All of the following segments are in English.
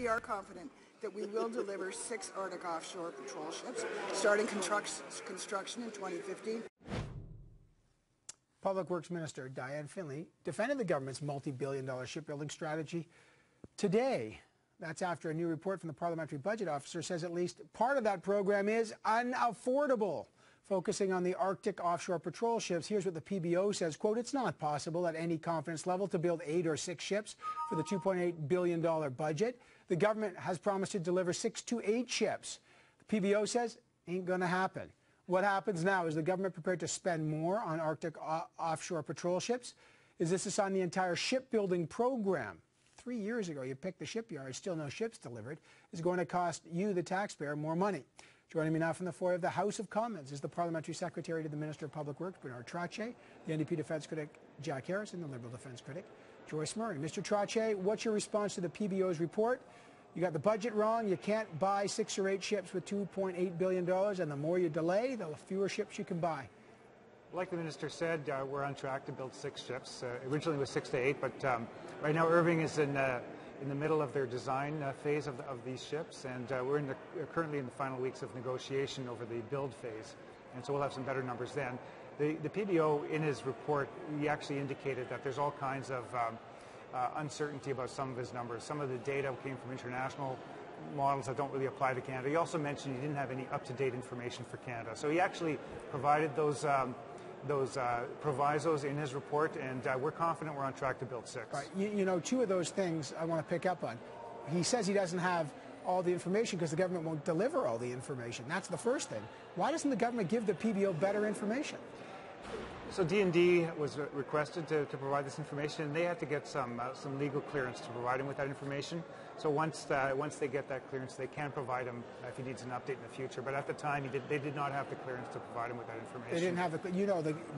we are confident that we will deliver 6 Arctic offshore patrol ships, starting construction in 2015. Public Works Minister Diane Finley defended the government's multi-billion-dollar shipbuilding strategy today. That's after a new report from the Parliamentary Budget Officer says at least part of that program is unaffordable. Focusing on the Arctic offshore patrol ships, here's what the PBO says, quote, it's not possible at any confidence level to build 8 or 6 ships for the $2.8 billion budget. The government has promised to deliver 6 to 8 ships. The PBO says ain't going to happen. What happens now? Is the government prepared to spend more on Arctic offshore patrol ships? Is this on the entire shipbuilding program? 3 years ago, you picked the shipyard, still no ships delivered. It's going to cost you, the taxpayer, more money. Joining me now from the foyer of the House of Commons is the Parliamentary Secretary to the Minister of Public Works, Bernard Trottier, the NDP Defence Critic, Jack Harris, and the Liberal Defence Critic, Joyce Murray. Mr. Trottier, what's your response to the PBO's report? You got the budget wrong. You can't buy 6 or 8 ships with $2.8 billion, and the more you delay, the fewer ships you can buy. Like the Minister said, we're on track to build 6 ships. Originally it was 6 to 8, but right now Irving is in the middle of their design phase of these ships, and we're currently in the final weeks of negotiation over the build phase, and so we'll have some better numbers then. The PBO, in his report, he actually indicated that there's all kinds of uncertainty about some of his numbers. Some of the data came from international models that don't really apply to Canada. He also mentioned he didn't have any up-to-date information for Canada, so he actually provided those provisos in his report, and we're confident we're on track to build 6. Right. You know, 2 of those things I want to pick up on. He says he doesn't have all the information because the government won't deliver all the information. That's the first thing. Why doesn't the government give the PBO better information? So D&D was requested to provide this information, and they had to get some legal clearance to provide him with that information. So once they get that clearance, they can provide him if he needs an update in the future. But at the time, they did not have the clearance to provide him with that information. They didn't have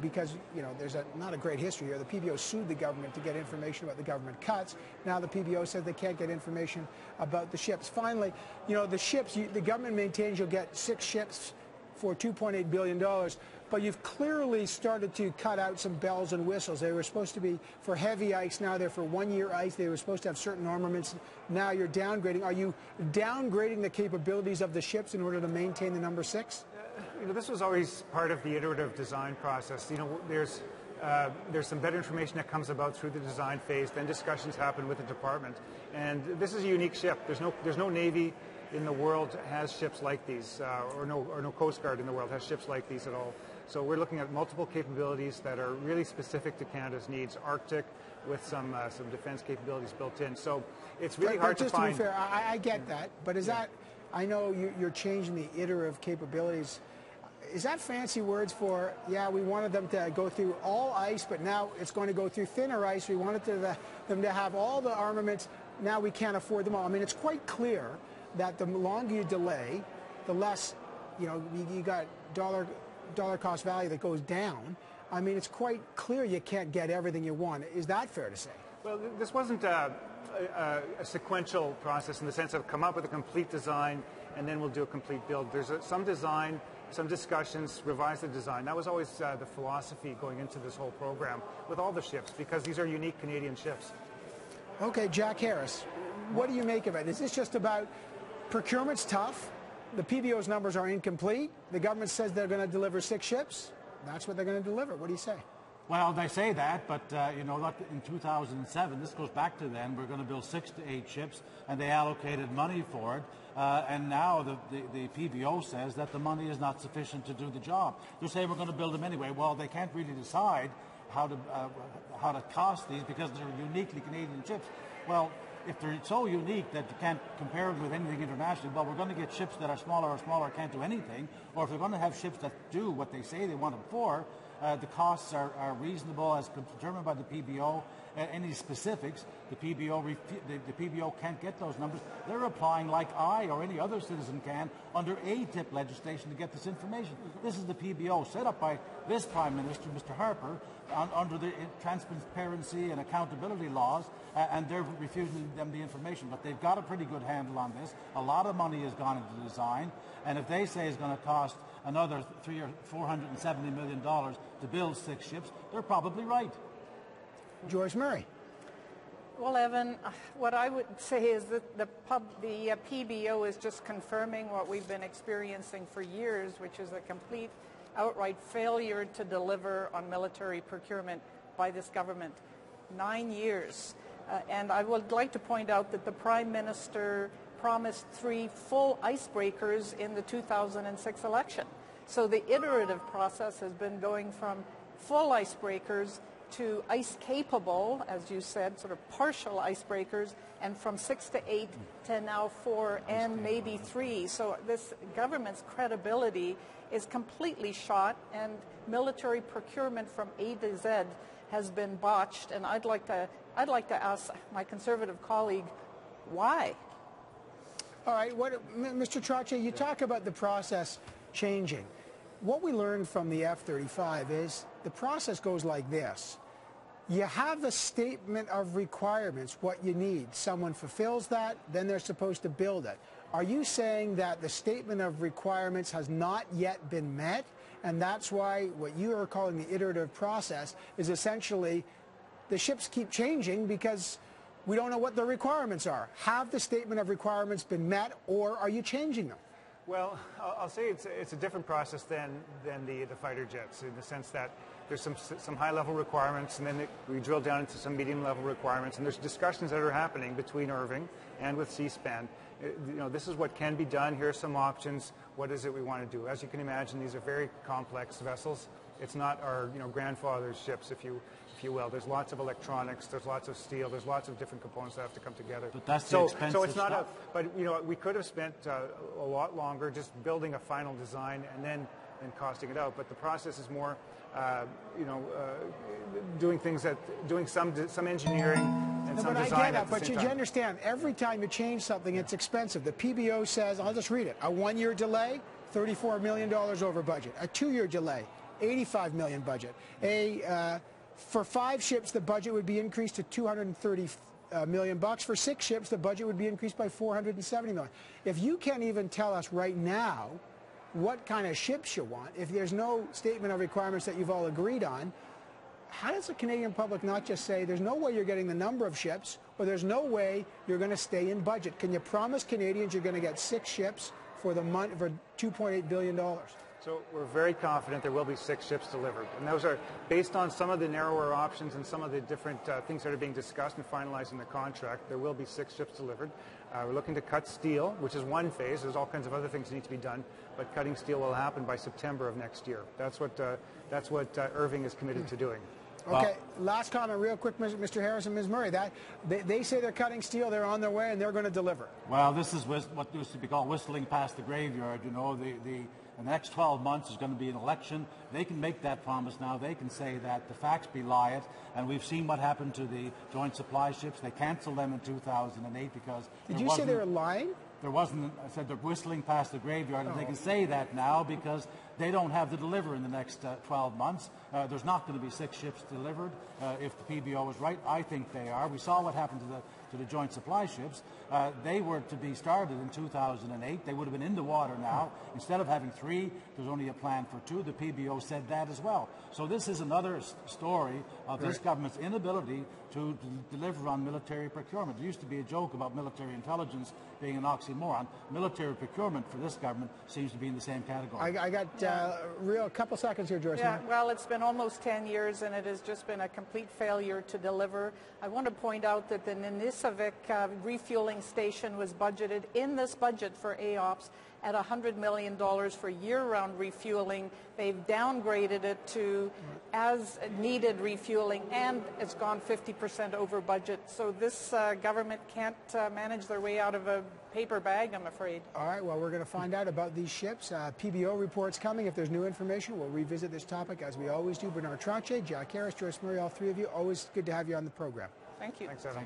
because there's not a great history here. The PBO sued the government to get information about the government cuts. Now the PBO says they can't get information about the ships. Finally, the ships, the government maintains you'll get 6 ships for $2.8 billion. But you've clearly started to cut out some bells and whistles. They were supposed to be for heavy ice. Now they're for 1-year ice. They were supposed to have certain armaments. Now you're downgrading. Are you downgrading the capabilities of the ships in order to maintain the number 6? This was always part of the iterative design process. There's some better information that comes about through the design phase. Then discussions happen with the department. And this is a unique ship. There's no Navy in the world has ships like these, or no Coast Guard in the world has ships like these at all. So we're looking at multiple capabilities that are really specific to Canada's needs, Arctic, with some defense capabilities built in. So it's really hard to find. Just to be fair, I get that, but is that, I know you're changing the iterative capabilities. Is that fancy words for, we wanted them to go through all ice, but now it's going to go through thinner ice. We wanted them to have all the armaments. Now we can't afford them all. I mean, it's quite clear that the longer you delay, the less, you got dollar cost value that goes down. I mean, it's quite clear you can't get everything you want. Is that fair to say? Well, this wasn't a sequential process in the sense of come up with a complete design and then we'll do a complete build. There's some design, some discussions, revise the design. That was always the philosophy going into this whole program with all the ships, because these are unique Canadian ships. Okay, Jack Harris, what do you make of it? Is this just about procurement's tough? The PBO's numbers are incomplete. The government says they're going to deliver 6 ships. That's what they're going to deliver. What do you say? Well, they say that, but in 2007, this goes back to then, we're going to build 6 to 8 ships, and they allocated money for it. And now the PBO says that the money is not sufficient to do the job. They're saying we're going to build them anyway. Well, they can't really decide how to cost these because they're uniquely Canadian ships. Well, if they're so unique that you can't compare them with anything internationally, well, we're going to get ships that are smaller, can't do anything. Or if they're going to have ships that do what they say they want them for, the costs are reasonable as determined by the PBO. Any specifics, the PBO can't get those numbers. They're applying like I or any other citizen can under ATIP legislation to get this information. This is the PBO set up by this Prime Minister, Mr. Harper, under the transparency and accountability laws, and they're refusing them the information. But they've got a pretty good handle on this. A lot of money has gone into design, and if they say it's going to cost another $300 or $470 million to build 6 ships, they're probably right. Joyce Murray. Well, Evan, what I would say is that the PBO is just confirming what we've been experiencing for years, which is a complete, outright failure to deliver on military procurement by this government. 9 years. And I would like to point out that the Prime Minister promised 3 full icebreakers in the 2006 election. So the iterative process has been going from full icebreakers to ice-capable, as you said, sort of partial icebreakers, and from 6 to 8 to now 4 and maybe 3. So this government's credibility is completely shot, and military procurement from A to Z has been botched. And I'd like to ask my Conservative colleague, why? All right, Mr. Trottier, you talk about the process changing. What we learned from the F-35 is the process goes like this. You have a statement of requirements, what you need. Someone fulfills that, then they're supposed to build it. Are you saying that the statement of requirements has not yet been met, and that's why what you are calling the iterative process is essentially the ships keep changing because we don't know what the requirements are? Have the statement of requirements been met, or are you changing them? Well, I'll say it's a different process than the fighter jets, in the sense that there's some high-level requirements, and then we drill down into some medium-level requirements, and there's discussions that are happening between Irving and with C-SPAN. This is what can be done. Here are some options. What is it we want to do? As you can imagine, these are very complex vessels. It's not our grandfather's ships, if you will. There's lots of electronics. There's lots of steel. There's lots of different components that have to come together. But that's the expensive so it's not stuff. But we could have spent a lot longer just building a final design and then costing it out. But the process is more, doing some engineering and some design. I get that, but you understand, every time you change something, it's expensive. The PBO says, I'll just read it, a 1-year delay, $34 million over budget. A 2-year delay, $85 million budget. For 5 ships, the budget would be increased to $230 million. For 6 ships, the budget would be increased by $470 million. If you can't even tell us right now what kind of ships you want, if there's no statement of requirements that you've all agreed on, how does the Canadian public not just say there's no way you're getting the number of ships, or there's no way you're going to stay in budget? Can you promise Canadians you're going to get 6 ships for the month for $2.8 billion? So we're very confident there will be 6 ships delivered. And those are based on some of the narrower options and some of the different things that are being discussed and finalizing the contract. There will be 6 ships delivered. We're looking to cut steel, which is one phase. There's all kinds of other things that need to be done, but cutting steel will happen by September of next year. That's what Irving is committed to doing. Okay, last comment real quick, Mr. Harris and Ms. Murray. They say they're cutting steel, they're on their way, and they're going to deliver. Well, this is what used to be called whistling past the graveyard. The next 12 months is going to be an election. They can make that promise now. They can say that the facts belie it. And we've seen what happened to the joint supply ships. They canceled them in 2008 because... Did you say they were lying? There wasn't, I said they're whistling past the graveyard, and they can say that now because they don't have to deliver in the next 12 months. There's not going to be 6 ships delivered if the PBO is right. I think they are. We saw what happened to the joint supply ships. They were to be started in 2008. They would have been in the water now. Instead of having 3, there's only a plan for 2. The PBO said that as well. So this is another story of this government's inability to deliver on military procurement. There used to be a joke about military intelligence being an oxymoron. Military procurement for this government seems to be in the same category. I got a couple seconds here, Joyce. Yeah, well, it's been almost 10 years, and it has just been a complete failure to deliver. I want to point out that the Nisavik refueling station was budgeted in this budget for AOPS at $100 million for year-round refueling. They've downgraded it to as-needed refueling, and it's gone 50% over budget. So this government can't manage their way out of a paper bag, I'm afraid. All right, well, we're going to find out about these ships. PBO reports coming. If there's new information, we'll revisit this topic as we always do. Bernard Trottier, Jack Harris, Joyce Murray, all 3 of you, always good to have you on the program. Thank you. Thanks, Evan.